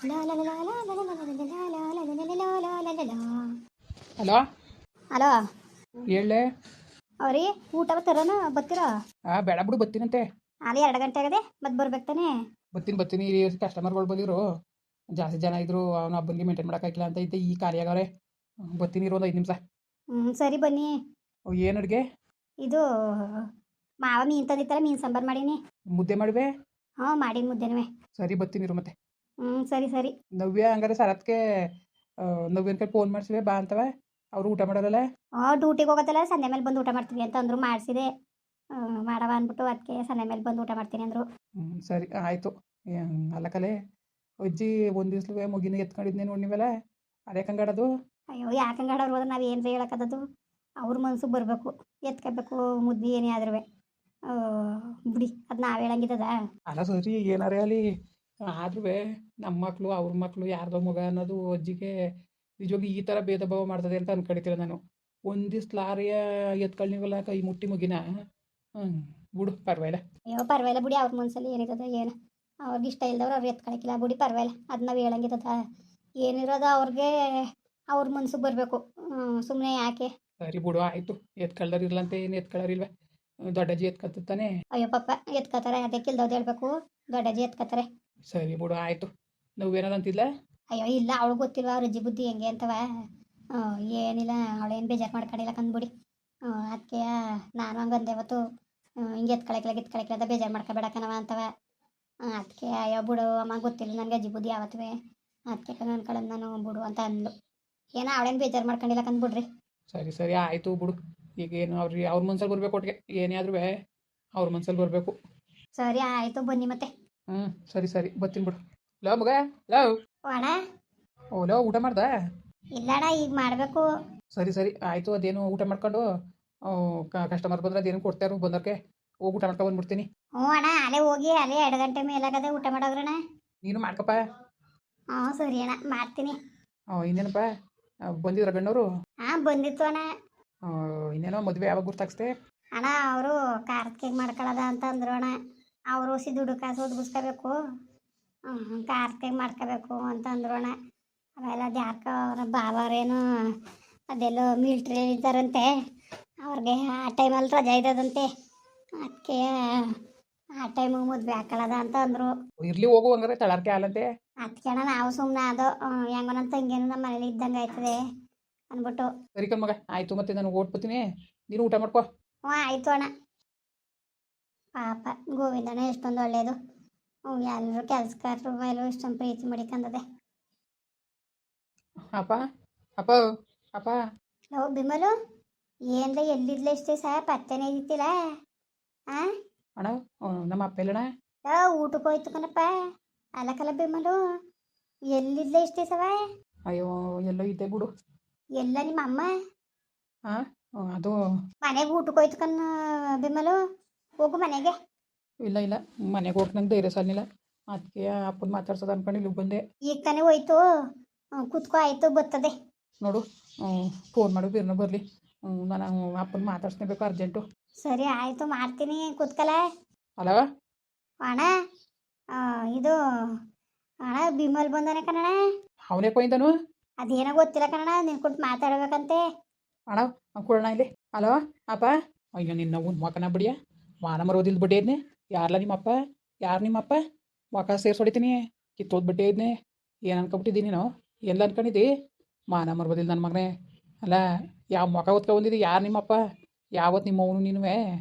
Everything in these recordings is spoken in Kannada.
ಹಲೋ. ಹಲೋ. ಹೇಳಲೆ. ಅವ್ರಿ ಊಟ ತರೋಣ ಬರ್ತೀರಾ? ಬೇಡ ಬಿಡು, ಬತ್ತೀನಂತೆ. ಅಲ್ಲಿ 2 ಗಂಟೆ ಆಗದೆ ಮತ್ತೆ ಬರ್ಬೇಕು ತಾನೆ. ಬತ್ತೀನಿ ಕಸ್ಟಮರ್ಗಳು ಬಂದಿರು, ಜಾಸ್ತಿ ಜನ ಇದ್ರು, ಅವನ ಹಬ್ಬನಿಗೆ ಮೇಂಟೈನ್ ಮಾಡೋಕ್ಕಾಗಿಲ್ಲ ಅಂತ ಇದ್ದೆ. ಈ ಖಾಲಿ ಆಗವ್ರೆ. ಬತ್ತೀನಿ ಇರೋ ಒಂದು 5 ನಿಮಿಷ. ಸರಿ ಬನ್ನಿ. ಏನು ಅಡುಗೆ? ಇದು ಮಾವ ಮೀನು ತಂದಿತ್ತಲ್ಲ, ಮೀನು ಸಾಂಬಾರು ಮಾಡೀನಿ. ಮುದ್ದೆ ಮಾಡುವೆ? ಮಾಡೀನಿ ಮುದ್ದೆನೂ. ಸರಿ ಬತ್ತೀನಿ ಇರು ಮತ್ತೆ. ಸರಿ ಸರಿ. ನವ್ಯ ಹಂಗಾರೆ ಸರತ್ಗೆ ನವ್ಯನ ಕೈ ಫೋನ್ ಮಾಡಿಸಿವೆ ಬಾ ಅಂತವ. ಅವರು ಊಟ ಮಾಡೋರಲ್ಲ. ಡ್ಯೂಟಿಗೆ ಹೋಗೋದಲ್ಲ, ಸಂಜೆ ಮೇಲೆ ಬಂದು ಊಟ ಮಾಡ್ತೀವಿ ಅಂತ ಅಂದರು. ಮಾಡಿಸಿದೆ ಮಾಡವ ಅಂದ್ಬಿಟ್ಟು ಅದಕ್ಕೆ ಸಂಜೆ ಮೇಲೆ ಬಂದು ಊಟ ಮಾಡ್ತೀನಿ ಅಂದರು. ಸರಿ ಆಯಿತು. ಅಲ್ಲ ಕಲೆ ಅಜ್ಜಿ ಒಂದು ದಿವ್ಸಲೇ ಮುಗಿನ ಎತ್ಕೊಂಡಿದ್ನೇ ನೋಡಿ ನೀವೆಲ್ಲ, ಅದೇ ಕಂಗಾಡೋದು. ಅಯ್ಯೋ ಯಾಕಂಗೆ ಆಡೋರು ಹೋದ್ರೆ ನಾವು ಏನು ಹೇಳಕ್ಕದದು? ಅವ್ರ ಮನಸ್ಸು ಬರಬೇಕು, ಎತ್ಕೋಬೇಕು ಮುದ್ದೆ ಏನೇ ಆದ್ರೂ ಬಿಡಿ, ಅದು ನಾವು ಹೇಳಂಗಿದ್ದದ? ಅಲ್ಲ ಸರಿ, ಏನಾರೇ ಅಲ್ಲಿ ಆದ್ರೂ ನಮ್ಮ ಮಕ್ಕಳು ಅವ್ರ ಮಕ್ಕಳು ಯಾರ್ದೋ ಮಗ ಅನ್ನೋದು ಅಜ್ಜಿಗೆ ನಿಜವಾಗಿ ಈ ಥರ ಭೇದ ಭಾವ ಮಾಡ್ತದೆ ಅಂತ ಅನ್ಕೊಂಡಿದ್ದೀರ ನಾನು. ಒಂದು ದಿವ್ಸ ಲಾರಿಯ ಎತ್ಕೊಳ್ಳಿವಲ್ಲ ಕೈ ಮುಟ್ಟಿ ಮುಗಿನ. ಬಿಡು ಪರವಾಗಿಲ್ಲ. ಅಯ್ಯೋ ಪರವಾಗಿಲ್ಲ ಬಿಡಿ, ಅವ್ರ ಮನಸ್ಸಲ್ಲಿ ಏನಿರ್ತದ ಏನು, ಅವ್ರಿಗೆ ಇಷ್ಟ ಇಲ್ದವ್ರು ಅವ್ರು ಎತ್ಕೊಳಕ್ಕಿಲ್ಲ ಬಿಡಿ, ಪರವಾಗಿಲ್ಲ. ಅದು ನಾವು ಹೇಳಂಗಿದ್ದದ? ಏನಿರೋದು ಅವ್ರಿಗೆ ಅವ್ರ ಮನ್ಸಿಗೆ ಬರಬೇಕು, ಸುಮ್ಮನೆ ಯಾಕೆ? ಸರಿ ಬಿಡು ಆಯಿತು. ಎತ್ಕೊಳ್ಳೋರು ಇರ್ಲಂತೆ ಏನು ಎತ್ಕೊಳ್ಳೋರಿಲ್ವ? ದೊಡ್ಡಜ್ಜಿ ಎತ್ಕೊತಾನೆ. ಅಯ್ಯೋ ಪಾಪ ಎತ್ಕೋತಾರೆ, ಅದಕ್ಕೆ ಇಲ್ದವ್ದು ಹೇಳ್ಬೇಕು, ದೊಡ್ಡಜ್ಜಿ ಎತ್ಕೋತಾರೆ. ಸರಿ ಬಿಡು ಆಯಿತು. ನಾವೇನಾರು ಅಂತಿಲ್ಲ? ಅಯ್ಯೋ ಇಲ್ಲ, ಅವಳು ಗೊತ್ತಿಲ್ವ ಅವ್ರ ಅಜ್ಜಿ ಬುದ್ಧಿ ಹೆಂಗೆ ಅಂತವ. ಏನಿಲ್ಲ, ಅವಳೇನು ಬೇಜಾರು ಮಾಡ್ಕೊಂಡಿಲ್ಲ ಕಂದ್ಬಿಡಿ. ಅದಕ್ಕೆ ನಾನು ಹಂಗಂದೆ ಇವತ್ತು, ಹಿಂಗೆ ಎತ್ಕೊಳಕ್ಕಿಲ್ಲ ಅಂತ ಬೇಜಾರು ಮಾಡ್ಕೊಬೇಡಕ್ಕನವ ಅಂತವ. ಅದಕ್ಕೆ ಅಯ್ಯೋ ಬಿಡು ಅಮ್ಮ, ಗೊತ್ತಿಲ್ಲ ನನಗೆ ಅಜ್ಜಿ ಬುದ್ಧಿ ಯಾವತ್ತೂ, ಅದಕ್ಕೆ ಅನ್ಕೊಳ್ಳೋದು ನಾನು ಬಿಡು ಅಂತ ಅಂದ್ಲು. ಏನೋ ಅವಳೇನು ಬೇಜಾರು ಮಾಡ್ಕೊಂಡಿಲ್ಲ ಕಂದ್ಬಿಡ್ರಿ. ಸರಿ ಸರಿ ಆಯಿತು ಬಿಡು. ಈಗ ಏನು ಅವ್ರ ಮನ್ಸಲ್ಲಿ ಬರಬೇಕು, ಒಟ್ಟಿಗೆ ಏನೇ ಆದ್ರೂ ಅವ್ರ ಮನ್ಸಲ್ಲಿ ಬರಬೇಕು. ಸರಿ ಆಯಿತು ಬನ್ನಿ ಮತ್ತೆ. ಸರಿ ಸರಿ ಬರ್ತೀನಿ ಬಿಡು. ಲವ್ ಮಗ, ಲವ್. ಅಣ್ಣ. ಓ ಲವ್, ಊಟ ಮಾಡ್ದ? ಇಲ್ಲ ಅಣ್ಣ, ಈಗ ಮಾಡಬೇಕು. ಸರಿ ಸರಿ ಆಯಿತು. ಅದೇನು ಊಟ ಮಾಡ್ಕೊಂಡು ಕಸ್ಟಮರ್ ಬಂದ್ರೆ ಅದೇನು ಕೊಡ್ತಾರೋ ಬಂದೋಕ್ಕೆ ಹೋಗಿ ಊಟ ಮಾಡ್ಕೊಂಡು ಬಂದ್ಬಿಡ್ತೀನಿ. ಅಣ್ಣ ಅಲ್ಲೇ ಹೋಗಿ, ಅಲ್ಲೇ 2 ಗಂಟೆ ಮೇಲಾಗದೆ ಊಟ ಮಾಡೋದ್ರಣ್ಣ. ನೀನು ಮಾಡ್ಕಪ್ಪ. ಸರಿ ಅಣ್ಣ ಮಾಡ್ತೀನಿ. ಇನ್ನೇನಪ್ಪ ಬಂದಿದ್ರ ಗಣ್ಣವರು? ಬಂದಿತ್ತು ಅಣ್ಣ. ಇನ್ನೇನೋ ಮದುವೆ ಯಾವಾಗ ಗುರ್ತಾಕ್ಸ್ದೆ? ಅಣ್ಣ ಅವರು ಖಾರದ ಕೇಕ್ ಮಾಡ್ಕೊಳ್ಳೋದ ಅಂತ ಅಂದರು ಅಣ್ಣ. ಅವರು ದುಡ್ಡು ಕಾಸು ಒದಗಿಸ್ಕೋಬೇಕು, ಖಾರದ ಕೇಕ್ ಮಾಡ್ಕೋಬೇಕು ಅಂತ ಅಂದರು ಅಣ್ಣ. ಅವೆಲ್ಲ ಅದು ಯಾಕೆ ಅವ್ರ ಬಾಬಾರೇನು ಅದೆಲ್ಲೋ ಮಿಲ್ಟ್ರಿ ಇದ್ದಾರಂತೆ, ಅವ್ರಿಗೆ ಆ ಟೈಮಲ್ಲಿ ರಜೆ ಇದ್ದದಂತೆ, ಅದಕ್ಕೆ ಆ ಟೈಮಿಗೆ ಮದುವೆ ಹಾಕೊಳ್ಳೋದ ಅಂತ ಅಂದರು. ಇರ್ಲಿ ಹೋಗು, ಹಂಗಾರೆ ತಳಾರ್ಕೆ ಹಾಲಂತೆ. ಅದಕ್ಕೆ ಅಣ್ಣ ನಾವು ಸುಮ್ಮನೆ ಅದು ಹೆಂಗೋ ನನ್ನ ತಂಗಿಯನ್ನು ನಮ್ಮ ಮನೇಲಿ ಇದ್ದಂಗೆ ಆಯ್ತದೆ ಅಂದ್ಬಿಟ್ಟು. ಸರಿ ಕಣ್ ಮಗ ಆಯಿತು. ಮತ್ತೆ ನಾನು ಓಡ್ಬತ್ತೀನಿ, ನೀನು ಊಟ ಮಾಡ್ಕೋ. ಆಯಿತು ಅಣ್ಣ. ಪಾಪ ಗೋವಿಂದಣ್ಣ ಎಷ್ಟೊಂದು ಒಳ್ಳೆಯದು, ಎಲ್ಲರೂ ಕೆಲಸಗಾರರು ಎಲ್ಲರೂ ಇಷ್ಟೊಂದು ಪ್ರೀತಿ ಮಾಡಿಕಂದದೆ. ಅಪ್ಪ ಅಪ್ಪ ಅಪ್ಪ. ಲೋ ಬಿಮಲು, ಏನ್ಲ ಎಲ್ಲಿದ್ಲೆ ಇಷ್ಟೇ ಸಹ ಪತ್ತೆನೇ ಇದ್ದಿತ್ತಿಲ್ಲ? ಅಣ್ಣ ನಮ್ಮ ಅಪ್ಪ ಎಲ್ಲಣ್ಣ? ಊಟಕ್ಕೆ ಹೋಯ್ತು ಕಣಪ್ಪ. ಅಲ್ಲಕಲ್ಲ ಬಿಮಲು, ಎಲ್ಲಿದ್ಲೆ ಇಷ್ಟೇ ಸವ? ಅಯ್ಯೋ ಎಲ್ಲೋ ಇದ್ದೆ ಬಿಡು. ಎಲ್ಲ ನಿಮ್ಮ ಅಮ್ಮ? ಅದು ಮನೆಗೆ ಊಟಕ್ಕೆ ಹೋಯ್ತು ಕಣ್ ಬಿಮಲು, ಹೋಗು ಮನೆಗೆ. ಇಲ್ಲ ಇಲ್ಲ, ಮನೆಗೆ ಹೋಗಿ ನಂಗೆ ಧೈರ್ಯ ಸಾಲಿಲ್ಲ, ಅದಕ್ಕೆ ಅಪ್ಪನ ಮಾತಾಡ್ಸೋದು ಅನ್ಕೊಂಡು ಇಲ್ಲಿಗೆ ಬಂದೆ. ಈಗ ತಾನೇ ಹೋಯ್ತು, ಕುತ್ಕೋ ಆಯಿತು ಬರ್ತದೆ ನೋಡು. ಫೋನ್ ಮಾಡು ಬಿರ್ನ ಬರಲಿ, ನಾನು ಅಪ್ಪನ ಮಾತಾಡ್ಸ್ನೇಬೇಕು ಅರ್ಜೆಂಟು. ಸರಿ ಆಯಿತು ಮಾಡ್ತೀನಿ, ಕುತ್ಕಲ. ಅಲ್ಲ ಅಣ್ಣ, ಇದು ಅಣ್ಣ ಬಿಮಲ್ ಬಂದಾನೆ ಕಣಣ್ಣ. ಅವನೇ ಕೊಯ್ದನು? ಅದೇನೋ ಗೊತ್ತಿಲ್ಲ ಕಣಣ್ಣ, ನಿನ್ ಕೊಟ್ಟು ಮಾತಾಡ್ಬೇಕಂತೆ. ಅಣ್ಣ ಕೊಡೋಣ ಇಲ್ಲಿ. ಅಲೋ ಅಪ್ಪ. ಅಯ್ಯೋ ನಿನ್ನ ಒಂದು ಮಕನ ಬಿಡಿಯ, ವಾನ ಮರೋದಿಲ್ಲ ಬಡ್ಡಿ ಇದ್ನೆ. ಯಾರಲ್ಲ ನಿಮ್ಮಪ್ಪ? ಯಾರು ನಿಮ್ಮಪ್ಪ? ಮಕ ಸೇರ್ಸೊಡಿತೀನಿ, ಕಿತ್ತೋದ್ ಬಡ್ಡಿ ಇದ್ನೆ. ಏನು ಅನ್ಕೊಬಿಟ್ಟಿದ್ದೀನಿ ನೀನು? ಎಲ್ಲ ಅನ್ಕೊಂಡಿದ್ದಿ? ಮಾನ ಮರ್ಬೋದಿಲ್ಲ ನನ್ನ ಮಗನೇ. ಅಲ್ಲ ಯಾವ ಮಕ ಹೊತ್ಕೊ ಬಂದಿದ್ದಿ? ಯಾರು ನಿಮ್ಮಪ್ಪ? ಯಾವತ್ತು ನಿಮ್ಮ ಅವನು ನೀನು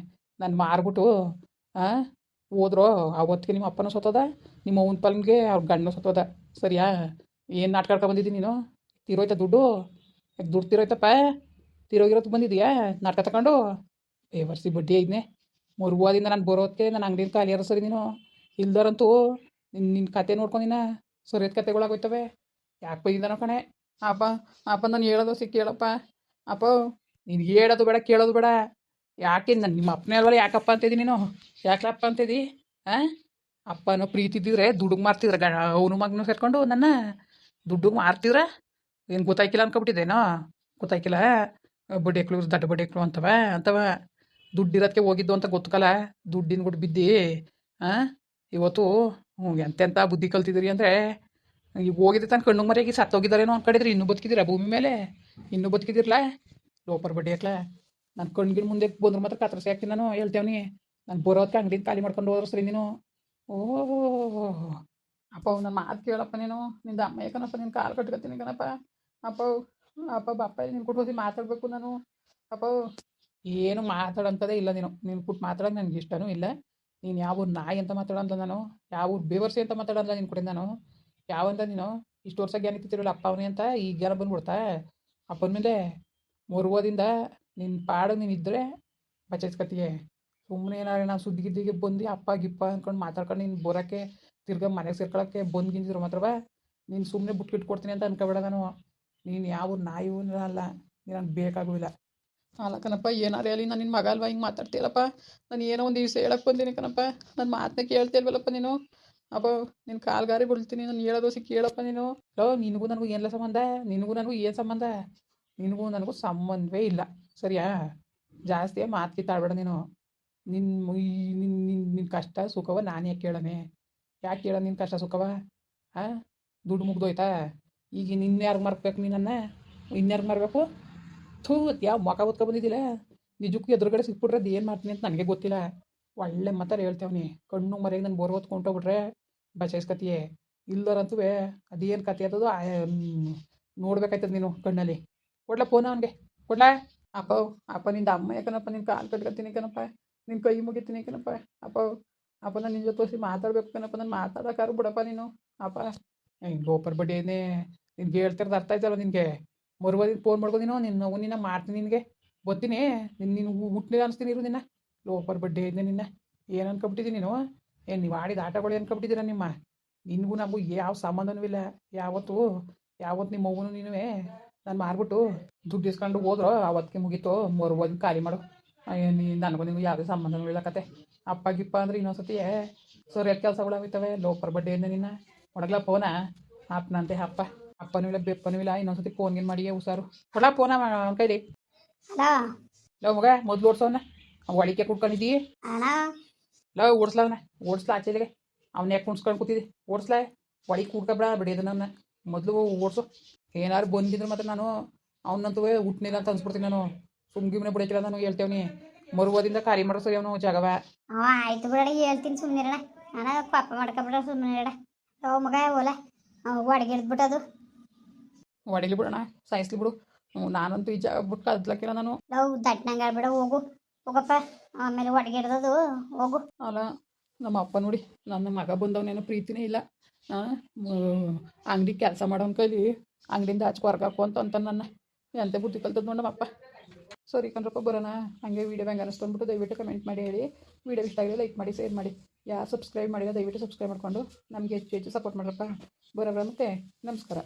ನನ್ನ ಮಾರ್ಬಿಟ್ಟು ಹೋದ್ರೋ ಆವತ್ತಿಗೆ ನಿಮ್ಮ ಅಪ್ಪನೂ ಸತ್ತೋದ, ನಿಮ್ಮ ಅವನ ಪಲ್ಗೆ ಅವ್ರ ಗಂಡನೂ ಸತ್ತೋದ. ಸರಿಯಾ? ಏನು ನಾಟಕ ಬಂದಿದ್ದೀನಿ ನೀನು? ತೀರೋಯ್ತಾ ದುಡ್ಡು? ಯಾಕೆ ದುಡ್ಡು ತೀರೋಯ್ತಪ್ಪ? ತೀರೋಗಿರೋದು ಬಂದಿದ್ಯಾ ನಾಟಕ ತಗೊಂಡು? ವರ್ಷಿ ಬಡ್ಡಿ ಐದನೇ ಮುರುವಾದಿಂದ ನಾನು ಬರೋದಕ್ಕೆ ನನ್ನ ಅಂಗಡಿನ ಖಾಲಿಯಾರ ಸರಿ. ನೀನು ಇಲ್ದಾರಂತೂ ನಿನ್ನ ಕತೆ ನೋಡ್ಕೊಂಡಿನ ಸರಿಯದ ಕತೆಗಳಾಗೋಯ್ತವೆ. ಯಾಕೆ ಬೈದಿಂದನೋ ಕಣೆ ಅಪ್ಪ. ಅಪ್ಪ ನಾನು ಹೇಳೋದು ಕೇಳಪ್ಪ. ಅಪ್ಪ ನೀನು ಹೇಳೋದು ಬೇಡ, ಕೇಳೋದು ಬೇಡ. ಯಾಕೆ ನಾನು ನಿಮ್ಮ ಅಪ್ಪನೇ ಅಲ್ವಲ್ಲ, ಯಾಕಪ್ಪ ಅಂತಿದ್ದೀನಿ ನೀನು? ಯಾಕಲಪ್ಪ ಅಂತಿದ್ದಿ? ಅಪ್ಪನೋ ಪ್ರೀತಿ ಇದ್ದಿದ್ರೆ ದುಡ್ಡಿಗೆ ಮಾರ್ತಿದ್ರ, ಅವನು ಮಗನೂ ಸೇರ್ಕೊಂಡು ನನ್ನ ದುಡ್ಡಿಗೆ ಮಾರ್ತಿದ್ರ. ಏನು ಗೊತ್ತಾಯ್ಕಿಲ್ಲ ಅನ್ಕೊಬಿಟ್ಟಿದ್ದೇನೋ? ಗೊತ್ತಾಯ್ಕಿಲ್ಲ? ಬಡ್ಡಿಕ್ಳು ದಡ್ಡ ಬಡ್ಡಿಕ್ಳು ಅಂತವ ದುಡ್ಡಿರೋದಕ್ಕೆ ಹೋಗಿದ್ದು ಅಂತ ಗೊತ್ತಕಲ್ಲ. ದುಡ್ಡಿನ ಗುಡ್ ಬಿದ್ದು ಇವತ್ತು ಎಂತೆಂಥ ಬುದ್ಧಿ ಕಲ್ತಿದ್ದೀರಿ ಅಂದರೆ ಈಗ ಹೋಗಿದ್ದೆ ತಾನು ಕಣ್ಣು ಮರೆಯಾಗಿ ಸತ್ತೋಗಿದ್ದಾರೇನೋ ಅನ್ಕೊಂಡಿದ್ರೆ ಇನ್ನೂ ಬದುಕಿದ್ದೀರಾ ಭೂಮಿ ಮೇಲೆ ಇನ್ನೂ ಬದುಕಿದಿರಲ್ಲ ಲೋಪರ್ ಬಡ್ಡಿ ಹಾಕ್ಲ ನಾನು ಕಣ್ಗಿನ ಮುಂದೆ ಬಂದ್ರೆ ಮಾತ್ರ ಕತ್ರಸಿ ಹಾಕ್ತೀನಿ ನಾನು ಹೇಳ್ತೇವನಿ ನಾನು ಬರೋದಕ್ಕೆ ಅಂಗಡಿನ ಖಾಲಿ ಮಾಡ್ಕೊಂಡು ಹೋದ್ರೆ ಸರಿ ನೀನು ಓಹೋ ಅಪ್ಪ ನನ್ನ ಮಾತು ಕೇಳಪ್ಪ ನೀನು ನಿಂದ ಅಮ್ಮ ಯಾಕನಪ್ಪ ನಿನ್ನ ಕಾಲು ಕಟ್ಕೊತೀನಿ ಕಣಪ್ಪ ಅಪ್ಪ ಅಪ್ಪ ಬಾಪ ನೀನು ಕೊಟ್ಟು ಮಾತಾಡಬೇಕು ನಾನು ಅಪ್ಪ ಏನು ಮಾತಾಡೋಂಥದ್ದೇ ಇಲ್ಲ ನೀನು ಕೊಟ್ಟು ಮಾತಾಡೋದು ನನಗೆ ಇಷ್ಟನೂ ಇಲ್ಲ ನೀನು ಯಾವ ನಾಯಿ ಅಂತ ಮಾತಾಡೋಂಥ ನಾನು ಯಾವ ಬೇವರ್ಸಿ ಅಂತ ಮಾತಾಡೋಲ್ಲ ನಿನ್ನ ಕಡೆ ನಾನು ಯಾವಂತ ನೀನು ಇಷ್ಟು ವರ್ಷ ಜ್ಞಾನ ಇತ್ತಿರಲ್ಲ ಅಪ್ಪ ಅವನೇ ಅಂತ ಈಗ ಜ್ಞಾನ ಬಂದ್ಬಿಡ್ತಾ ಅಪ್ಪನ ಮೇಲೆ ಮರುವದಿಂದ ನಿನ್ನ ಪಾಡು ನೀನು ಇದ್ದರೆ ಬಚಾಯಿಸ್ಕತಿಯೇ ಸುಮ್ಮನೆ ಏನಾರು ನಾವು ಸುದ್ದಿಗಿದ್ದಿಗೆ ಬಂದು ಅಪ್ಪ ಗಿಪ್ಪ ಅಂದ್ಕೊಂಡು ಮಾತಾಡ್ಕೊಂಡು ನೀನು ಬರೋಕ್ಕೆ ತಿರ್ಗಾ ಮನೆಗೆ ಸೇರ್ಕೊಳ್ಳೋಕ್ಕೆ ಬಂದು ಗಿಂದಿದ್ರು ಮಾತ್ರವ ನೀನು ಸುಮ್ಮನೆ ಬಿಟ್ಟು ಕೊಡ್ತೀನಿ ಅಂತ ಅನ್ಕೋಬೇಡ ನಾನು ನೀನು ಯಾವ ನಾಯಿವೂ ಅಲ್ಲ ನೀನು ನನಗೆ ಬೇಕಾಗುವಿಲ್ಲ ಅಲ್ಲ ಕಣಪ್ಪ ಏನಾರು ಹೇಳಿ ನಾನು ನಿನ್ನ ಮಗ ಅಲ್ವಾ ಹಿಂಗೆ ಮಾತಾಡ್ತೀಯಲ್ಲಪ್ಪ ನಾನು ಏನೋ ಒಂದು ದಿವಸ ಹೇಳಕ್ಕೆ ಬಂದೀನಿ ಕಣಪ್ಪ ನನ್ನ ಮಾತನ್ನ ಕೇಳ್ತಿಲ್ವಲ್ಲಪ್ಪ ನೀನು ಅಪ್ಪ ನಿನ್ನ ಕಾಲ್ಗಾರಿ ಬಿಡ್ತೀನಿ ನಾನು ಹೇಳೋದು ಕೇಳಪ್ಪ ನೀನು ನಿನಗೂ ನನಗೂ ಏನಿಲ್ಲ ಸಂಬಂಧ ನಿನಗೂ ನನಗೂ ಏನು ಸಂಬಂಧ ನಿನಗೂ ನನಗೂ ಸಂಬಂಧವೇ ಇಲ್ಲ ಸರಿಯಾ ಜಾಸ್ತಿ ಮಾತು ಕಿತ್ತಾಡಬೇಡ ನೀನು ನಿನ್ನ ನಿನ್ನ ಕಷ್ಟ ಸುಖವ ನಾನು ಯಾಕೆ ಕೇಳನೆ ಯಾಕೆ ಕೇಳ ನಿನ್ನ ಕಷ್ಟ ಸುಖವ ಹಾಂ ದುಡ್ಡು ಮುಗ್ದೋಯ್ತಾ ಈಗ ನಿನ್ನ ಯಾರಿಗೆ ಮರ್ಬೇಕು ನೀನನ್ನು ಇನ್ಯಾರಿಗೆ ಮರಬೇಕು ಥೂ ಯಾವ ಮೊಕ ಓದ್ಕೊ ಬಂದಿದ್ದಿಲ್ಲ ನಿಜಕ್ಕೂ ಎದುರುಗಡೆ ಸಿಕ್ಬಿಟ್ರೆ ಅದು ಏನು ಮಾಡ್ತೀನಿ ಅಂತ ನನಗೆ ಗೊತ್ತಿಲ್ಲ ಒಳ್ಳೆ ಮಾತಾರು ಹೇಳ್ತೇವನಿ ಕಣ್ಣು ಮರೆಗೆ ನಾನು ಬೋರ್ ಹೊತ್ಕೊಂಡೋಗ್ಬಿಟ್ರೆ ಬಚಾಯಿಸ್ಕತಿಯೇ ಇಲ್ಲರಂತೂ ಅದೇನು ಕತೆ ಅದದು ನೋಡ್ಬೇಕಾಯ್ತದ ನೀನು ಕಣ್ಣಲ್ಲಿ ಕೊಡ್ಲ ಫೋನ್ ಅವನಿಗೆ ಕೊಡ್ಲಾ ಅಪ್ಪ ಅಪ್ಪ ನಿಂದ ಅಮ್ಮ ಯಾಕನಪ್ಪ ನಿನ್ನ ಕಾಲು ಕಟ್ಕೊತೀನಿ ಕಣಪ್ಪ ನಿನ್ನ ಕೈ ಮುಗಿತೀನಿ ಕಣಪ್ಪ ಅಪ್ಪ ಅಪ್ಪ ನಾನು ನಿನ್ನ ಜೊತೆ ಮಾತಾಡ್ಬೇಕು ಕಣಪ್ಪ ನಾನು ಮಾತಾಡೋಕ್ಕಾರು ಬಿಡಪ್ಪ ನೀನು ಅಪ್ಪ ಹಿಂಗೆ ಗೋಪರ್ ಬಡ್ಡಿನೇ ನಿನ್ಗೆ ಹೇಳ್ತಿರೋದು ಅರ್ಥ ಆಯ್ತಲ್ಲ ನಿನಗೆ ಮರುವದಿನ ಫೋನ್ ಮಾಡ್ಬೋದು ನೀನು ನಿನ್ನ ಮಾಡ್ತೀನಿ ನಿನಗೆ ಗೊತ್ತೀನಿ ನೀನು ಹುಟ್ಟಿಲ್ಲ ಅನಿಸ್ತೀನಿ ಇರು ನಿನ್ನ ಲೋಪರ್ ಬಡ್ಡಿ ಇದ್ದೆ ನಿನ್ನ ಏನು ಅನ್ಕೊಬಿಟ್ಟಿದ್ದೀನಿ ನೀನು ಏನು ನೀವು ಆಡಿದ ಆಟಗಳು ಅನ್ಕೊಬಿಟ್ಟಿದ್ದೀರ ನಿಮ್ಮ ನಿನಗೂ ನಮಗೂ ಯಾವ ಸಂಬಂಧನೂ ಇಲ್ಲ ಯಾವತ್ತು ನಿಮ್ಮ ಮಗುನು ನೀನು ನಾನು ಮಾರ್ಬಿಟ್ಟು ದುಡ್ಡು ಇಸ್ಕೊಂಡು ಹೋದ್ರು ಅವತ್ತಿಗೆ ಮುಗೀತು ಮರುವದಿನ ಖಾಲಿ ಮಾಡು ನನಗೂ ನಿನಗೂ ಯಾವುದೇ ಸಂಬಂಧನೂ ಇಲ್ಲ ಕತೆ ಅಪ್ಪ ಗಿಪ್ಪ ಅಂದ್ರೆ ಇನ್ನೊಂದ್ಸತಿ ಸರಿಯಾದ ಕೆಲಸಗಳು ಆಗ್ತವೆ ಲೋಪರ್ ಬಡ್ಡಿ ಇದ್ದೆ ನಿನ್ನ ಹೊಡಗ್ಲ ಫೋನ ಅಪ್ಪನಂತೆ ಅಪ್ಪನೂ ಇಲ್ಲ ಬೆಪ್ಪನೂ ಇಲ್ಲ ಇನ್ನೊಂದ್ಸತಿ ಫೋನ್ಗೇನು ಮಾಡಿ ಹುಷಾರು ಕೊಡ ಫೋನ ಅವನ ಕೈಲಿ ಹಲೋ ಲವ್ ಮಗ ಮೊದ್ಲು ಓಡಿಸೋವನ್ನ ಒಳಿಕೆ ಕುಡ್ಕೊಂಡಿದ್ದೀ ಲವ್ ಓಡಿಸ್ಲಾ ಆಚೆಗೆ ಅವ್ನ ಯಾಕೆ ಕುಣ್ಸ್ಕೊಂಡು ಕೂತಿದ್ದಿ ಓಡಿಸ್ಲಾ ಒಳಿಗೆ ಕೂಡ್ಕೊಬೇಡ ಬಿಡಿಯೋದನ್ನ ಮೊದಲು ಓಡಿಸು ಏನಾರು ಬಂದಿದ್ರು ಮತ್ತೆ ನಾನು ಅವನಂತೂ ಹುಟ್ಟಿನಿಲ್ಲ ಅಂತ ಅನ್ಸ್ಬಿಡ್ತೀನಿ ನಾನು ಸುಮ್ಗಿಮ್ನೆ ಬಿಡಕ್ಕಿಲ್ಲ ನಾನು ಹೇಳ್ತೇವನಿ ಮರುವದಿಂದ ಖಾಲಿ ಮಾಡೋ ಸರಿ ಅವನು ಜಾಗವ ಆಯ್ತು ಬಿಡ ಹೇಳ್ತೀನಿ ಸುಮ್ಮನಿರಣ ನಾನು ಪಾಪ ಮಾಡ್ಕೊಬಿಡ ಸುಮ್ಮನಿರಣ ಲೋ ಮಗ ಓಲ ಅಡುಗೆ ಹಿಡ್ಬಿಟ್ಟದು ಹೊಡಿಲಿ ಬಿಡೋಣ ಸಾಯಿಸ್ಲಿ ಬಿಡು ನಾನಂತೂ ಈ ಜಾಗ ಬಿಟ್ಟು ಕದ್ಲಕ್ಕಿಲ್ಲ ನಾನು ಲವ್ ದಟ್ನಂಗ ಬಿಡ ಹೋಗಪ್ಪ ಆಮೇಲೆ ಅಡುಗೆ ಹಿಡ್ದದು ಹೋಗು ಅಲ್ಲ ನಮ್ಮ ಅಪ್ಪ ನೋಡಿ ನನ್ನ ಮಗ ಬಂದವನೇನೋ ಪ್ರೀತಿನೇ ಇಲ್ಲ ಅಂಗಡಿ ಕೆಲಸ ಮಾಡೋನ್ ಕೈಲಿ ಅಂಗಡಿಯಿಂದ ಆಚೆ ಹೊರ್ಗಾಕು ಅಂತ ನನ್ನ ಎಂತ ಬುದ್ಧಿ ಕಲ್ತದ್ದು ನೋಡಿ ನಮ್ಮಪ್ಪ ಸರಿ ಕಣ್ರಪ್ಪ ಬರೋಣ ಹಾಗೆ ವೀಡಿಯೋ ಹೆಂಗೆ ಅನ್ನಿಸ್ಕೊಂಡ್ಬಿಟ್ಟು ದಯವಿಟ್ಟು ಕಮೆಂಟ್ ಮಾಡಿ ಹೇಳಿ ವೀಡಿಯೋ ಇಷ್ಟ ಆಗಿದೆ ಲೈಕ್ ಮಾಡಿ ಶೇರ್ ಮಾಡಿ ಯಾರು ಸಬ್ಸ್ಕ್ರೈಬ್ ಮಾಡಿಲ್ಲ ದಯವಿಟ್ಟು ಸಬ್ಸ್ಕ್ರೈಬ್ ಮಾಡಿಕೊಂಡು ನಮಗೆ ಹೆಚ್ಚು ಸಪೋರ್ಟ್ ಮಾಡ್ರಪ್ಪ ಬರೋಬ್ರ ಮತ್ತೆ ನಮಸ್ಕಾರ.